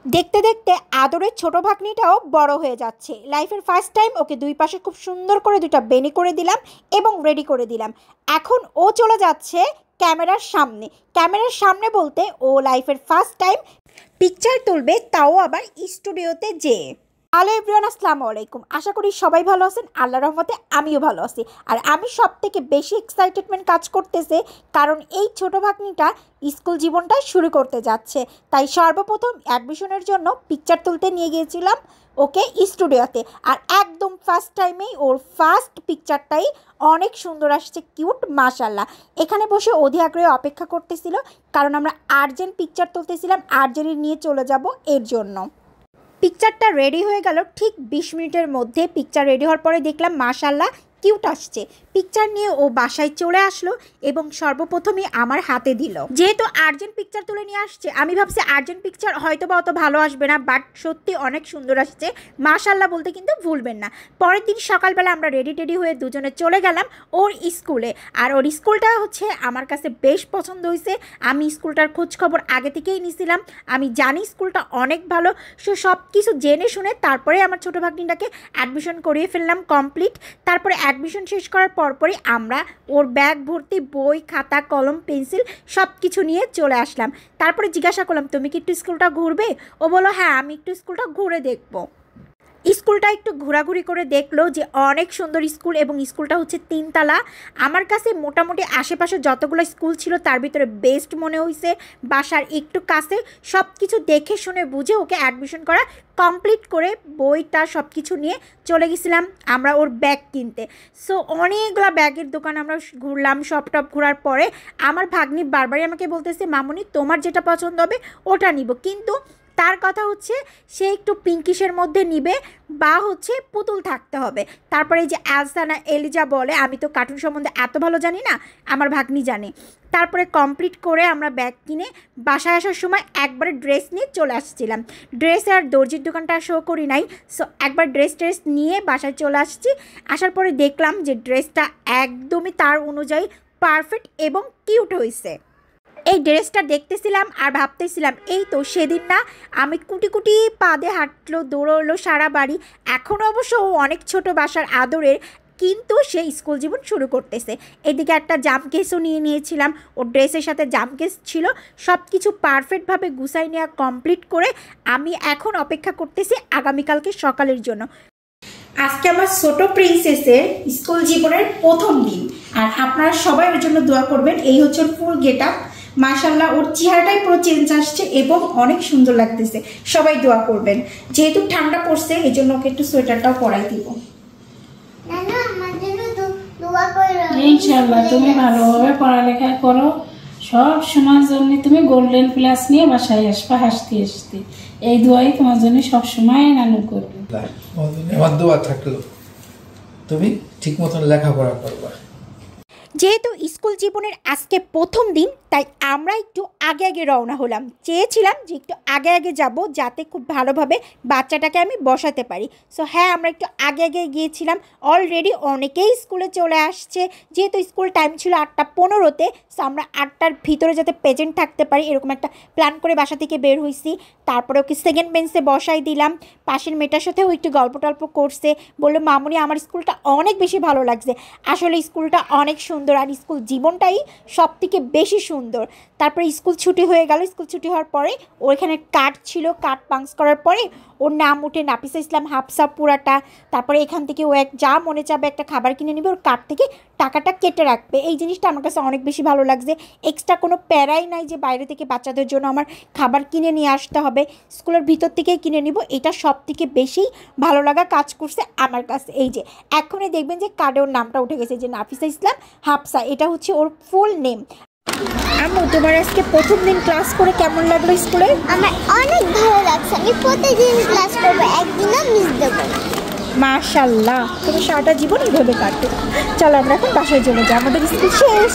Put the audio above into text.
দেখতে দেখতে আদরের ছোট ভাগ্নিটাও বড় হয়ে যাচ্ছে। লাইফের ফার্স্ট টাইম ওকে দুই পাশে খুব সুন্দর করে দুইটা বেনি করে দিলাম এবং রেডি করে দিলাম। এখন ও চলে যাচ্ছে ক্যামেরার সামনে। ক্যামেরার সামনে বলতে ও লাইফের ফার্স্ট টাইম পিকচার তুলবে, তাও আবার স্টুডিওতে যেয়ে। হ্যালো এভরিওয়ান, আসসালামু আলাইকুম। আশা করি সবাই ভালো আছেন। আল্লাহর রহমতে আমিও ভালো আছি। আর আমি সব থেকে বেশি এক্সাইটেডমেন্ট কাজ করতেছে, কারণ এই ছোট ভাগ্নিটা স্কুল জীবনটা শুরু করতে যাচ্ছে। তাই সর্বপ্রথম অ্যাডমিশনের জন্য পিকচার তুলতে নিয়ে গিয়েছিলাম ওকে স্টুডিওতে। আর একদম ফার্স্ট টাইমেই ওর ফার্স্ট পিকচারটাই অনেক সুন্দর আসছে, কিউট, মাশাল্লাহ। এখানে বসে অধীর আগ্রহে অপেক্ষা করতেছিল, কারণ আমরা আর্জেন্ট পিকচার তুলতেছিলাম, আর্জেন্ট নিয়ে চলে যাব এর জন্য। পিকচারটা রেডি হয়ে গেল ঠিক 20 মিনিটের মধ্যে। পিকচার রেডি হওয়ার পরে দেখলাম মাশাল্লাহ কিউট আসছে। পিকচার নিয়ে ও বাসায় চলে আসলো এবং সর্বপ্রথমে আমার হাতে দিল। যেহেতু আর্জেন্ট পিকচার তুলে নিয়ে আসছে, আমি ভাবছি আর্জেন্ট পিকচার হয়তো বা অত ভালো আসবে না, বাট সত্যি অনেক সুন্দর আসছে। মাশাল্লাহ বলতে কিন্তু ভুলবেন না। পরের দিন সকালবেলা আমরা রেডি হয়ে দুজনে চলে গেলাম ওর স্কুলে। আর ওর স্কুলটা হচ্ছে আমার কাছে বেশ পছন্দ হয়েছে। আমি স্কুলটার খোঁজ খবর আগে থেকেই নিয়েছিলাম, আমি জানি স্কুলটা অনেক ভালো। সব কিছু জেনে শুনে তারপরে আমার ছোটো ভাগ্নিটাকে অ্যাডমিশন করিয়ে ফেললাম কমপ্লিট। তারপরে অ্যাডমিশন শেষ করার পরপরই আমরা ওর ব্যাগ ভর্তি বই, খাতা, কলম, পেন্সিল সব কিছু নিয়ে চলে আসলাম। তারপরে জিজ্ঞাসা করলাম, তুমি কি একটু স্কুলটা ঘুরবে? ও বললো হ্যাঁ, আমি একটু স্কুলটা ঘুরে দেখবো। স্কুলটা একটু ঘোরাঘুরি করে দেখলো যে অনেক সুন্দর স্কুল, এবং স্কুলটা হচ্ছে 3 তলা। আমার কাছে মোটামুটি আশেপাশে যতগুলো স্কুল ছিল তার ভিতরে বেস্ট মনে হয়েছে। বাসার একটু কাছে সব কিছু দেখে শুনে বুঝে ওকে অ্যাডমিশন করা কমপ্লিট করে বইটা সব কিছু নিয়ে চলে গেছিলাম আমরা ওর ব্যাগ কিনতে। সো অনেকগুলো ব্যাগের দোকান আমরা ঘুরলাম। সব টপ ঘোরার পরে আমার ভাগ্নি বারবারই আমাকে বলতেছে, মামুনি তোমার যেটা পছন্দ হবে ওটা নিব, কিন্তু তার কথা হচ্ছে সে একটু পিঙ্কিশের মধ্যে নিবে বা হচ্ছে পুতুল থাকতে হবে। তারপরে এই যে অ্যালসানা এলিজা বলে, আমি তো কার্টুন সম্বন্ধে এত ভালো জানি না, আমার ভাগ্নি জানে। তারপরে কমপ্লিট করে আমরা ব্যাগ কিনে বাসায় আসার সময় একবারে ড্রেস নিয়ে চলে আসছিলাম। ড্রেস আর দর্জির দোকানটা শো করি নাই, সো একবার ড্রেস নিয়ে বাসায় চলে আসছি। আসার পরে দেখলাম যে ড্রেসটা একদমই তার অনুযায়ী পারফেক্ট এবং কিউট হয়েছে। এই ড্রেসটা দেখতেছিলাম আর ভাবতেছিলাম, এই তো সেদিন না আমি কুটি পা দিয়ে হাঁটলো, দৌড়লো সারা বাড়ি। এখনও অবশ্য ও অনেক ছোট বাসার আদরের, কিন্তু সে স্কুল জীবন শুরু করতেছে। এদিকে একটা জামকেসও নিয়ে নিয়েছিলাম, ওর ড্রেসের সাথে জামকেস ছিল। সব কিছু পারফেক্টভাবে গুছাই নেওয়া কমপ্লিট করে আমি এখন অপেক্ষা করতেছি আগামীকালকে সকালের জন্য। আজকে আমার ছোট প্রিন্সেসের স্কুল জীবনের প্রথম দিন, আর আপনারা সবাই ওর জন্য দোয়া করবেন। এই হচ্ছে ওর ফুল গেট আপ। মাশাল্লাহ ওর চেহারাটাই পুরো চেঞ্জ আসছে এবং অনেক সুন্দর লাগতেছে। সবাই দোয়া করবেন। যেহেতু ঠান্ডা পড়ছে এই জন্য ওকে একটু সোয়েটারটাও পরাই দিব। ইনশাআল্লাহ তুমি ভালোভাবে পড়ালেখা করো, সব সময়ের জন্য তুমি গোল্ডেন প্লাস নিয়ে বাসায় আসবা হাসতে হাসতে। এই দোয়াই তোমার জন্য সব সময় নানু করবে। আমার দোয়া থাকলো তুমি ঠিক মতন লেখাপড়া করবা। যেহেতু স্কুল জীবনের আজকে প্রথম দিন, তাই আমরা একটু আগে রওনা হলাম। চেয়েছিলাম যে একটু আগে যাব, যাতে খুব ভালোভাবে বাচ্চাটাকে আমি বসাতে পারি। সো হ্যাঁ, আমরা একটু আগে গিয়েছিলাম। অলরেডি অনেকেই স্কুলে চলে আসছে। যেহেতু স্কুল টাইম ছিল 8:15-তে, সো আমরা 8টার ভিতরে যাতে প্রেজেন্ট থাকতে পারি এরকম একটা প্ল্যান করে বাসা থেকে বের হয়েছি। তারপরে ওকে সেকেন্ড বেঞ্চে বসাই দিলাম। পাশের মেয়েটার সাথেও একটু গল্প টল্প করছে। বললো, মামুনি আমার স্কুলটা অনেক বেশি ভালো লাগছে। আসলে স্কুলটা অনেক সুন্দর, আর স্কুল জীবনটাই সব থেকে বেশি সুন্দর। তারপরে স্কুল ছুটি হয়ে গেল। স্কুল ছুটি হওয়ার পরে ওর এখানে কার্ড ছিল, কার্ড পাঞ্চ করার পরে ওর নাম উঠে নাফিসা ইসলাম হাফসা পুরাটা। তারপরে এখান থেকে ও যা মনে চাবে একটা খাবার কিনে নেবে, ওর কার্ড থেকে টাকাটা কেটে রাখবে। এই জিনিসটা আমার কাছে অনেক বেশি ভালো লাগছে। এক্সট্রা কোনো প্যারাই নাই যে বাইরে থেকে বাচ্চাদের জন্য আমার খাবার কিনে নিয়ে আসতে হবে, স্কুলের ভিতর থেকেই কিনে নিব। এটা সব থেকে বেশি ভালো লাগা কাজ করছে আমার কাছে। এই যে এখনই দেখবেন যে কার্ডে ওর নামটা উঠে গেছে, যে নাফিসা ইসলাম হাফসা, এটা হচ্ছে ওর ফুল নেম। আম্মু, তোমার আজকে প্রথম দিন ক্লাস করে কেমন লাগলো স্কুলে? আমার অনেক ভালো লাগছে। আমি প্রতিদিন ক্লাস করবো, একদিনও মিস দেবো না। মাশাল্লাহ, তুমি সারাটা জীবন এইভাবে কাটবে। চলো আমরা এখন বাসায় চলে যাই, আমাদের স্কুল শেষ।